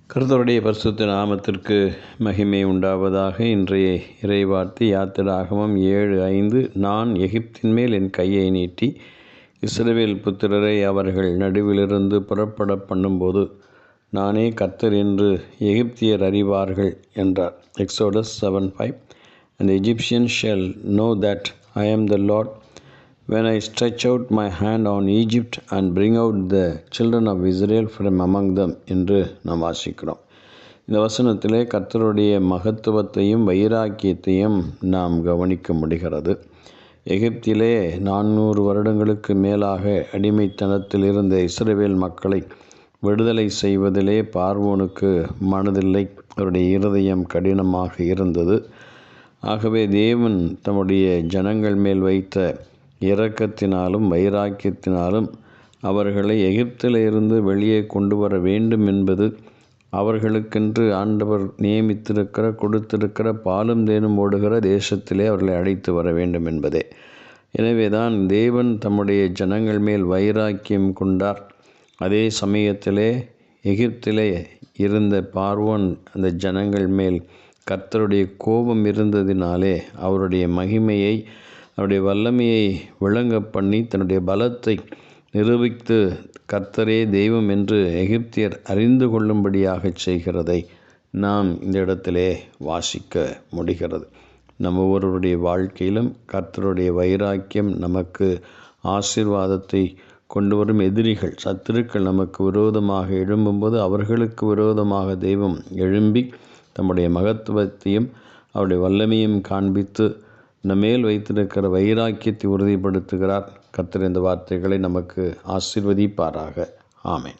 கர்த்தருடைய பரிசுத்த நாமத்திற்கு மகிமை உண்டாவதாக. இன்றைய இறைவார்த்தை யாத்திராகமம் 7:5. நான் எகிப்தின் மேல் என் கையை நீட்டி இஸ்ரவேல் புத்திரரை அவர்கள் நடுவிலிருந்து புறப்பட பண்ணும்போது நானே கர்த்தர் என்று எகிப்தியர் அறிவார்கள் என்றார். Exodus 7:5. And the Egyptians shall know that I am the Lord when I stretch out my hand on Egypt and bring out the children of Israel from among them என்று நாம் வாசிக்கிறோம். இந்த வசனத்திலே கர்த்தருடைய மகத்துவத்தையும் வைராக்கியத்தையும் நாம் கவனிக்க முடிகிறது. எகிப்திலே 400 வருடங்களுக்கு மேலாக அடிமைத்தனத்தில் இருந்த இஸ்ரவேல் மக்களை விடுதலை செய்வதிலே பார்வோனுக்கு மனதில்லை. அவருடைய இருதயம் கடினமாக இருந்தது. ஆகவே தேவன் தம்முடைய ஜனங்கள் மேல் வைத்த இரக்கத்தினாலும் வைராக்கியத்தினாலும் அவர்களை எகிப்திலிருந்து வெளியே கொண்டு வர வேண்டும் என்பது அவர்களுக்கென்று ஆண்டவர் கொடுத்திருக்கிற பாலும் தேனும் ஓடுகிற தேசத்திலே அவர்களை அழைத்து வர வேண்டும் என்பதே. எனவே தான் தேவன் தம்முடைய ஜனங்கள் மேல் வைராக்கியம் கொண்டார். அதே சமயத்திலே எகிப்திலே இருந்த பார்வோன் அந்த ஜனங்கள் மேல் கர்த்தருடைய கோபம் இருந்ததினாலே அவருடைய மகிமையை அவருடைய வல்லமையை விளங்க பண்ணி தன்னுடைய பலத்தை நிரூபித்து கர்த்தரே தெய்வம் என்று எகிப்தியர் அறிந்து கொள்ளும்படியாக செய்கிறதை நாம் இந்த இடத்திலே வாசிக்க முடிகிறது. நம்ம ஒவ்வொருவருடைய வாழ்க்கையிலும் கர்த்தருடைய வைராக்கியம் நமக்கு ஆசீர்வாதத்தை கொண்டு வரும். எதிரிகள் சத்துருக்கள் நமக்கு விரோதமாக எழும்பும்போது அவர்களுக்கு விரோதமாக தெய்வம் எழும்பி தம்முடைய மகத்துவத்தையும் அவருடைய வல்லமையும் காண்பித்து நம்மேல் வைத்திருக்கிற வைராக்கியத்தை உறுதிப்படுத்துகிறார். கர்த்தர் இந்த வார்த்தைகளை நமக்கு ஆசீர்வதிப்பாராக. ஆமென்.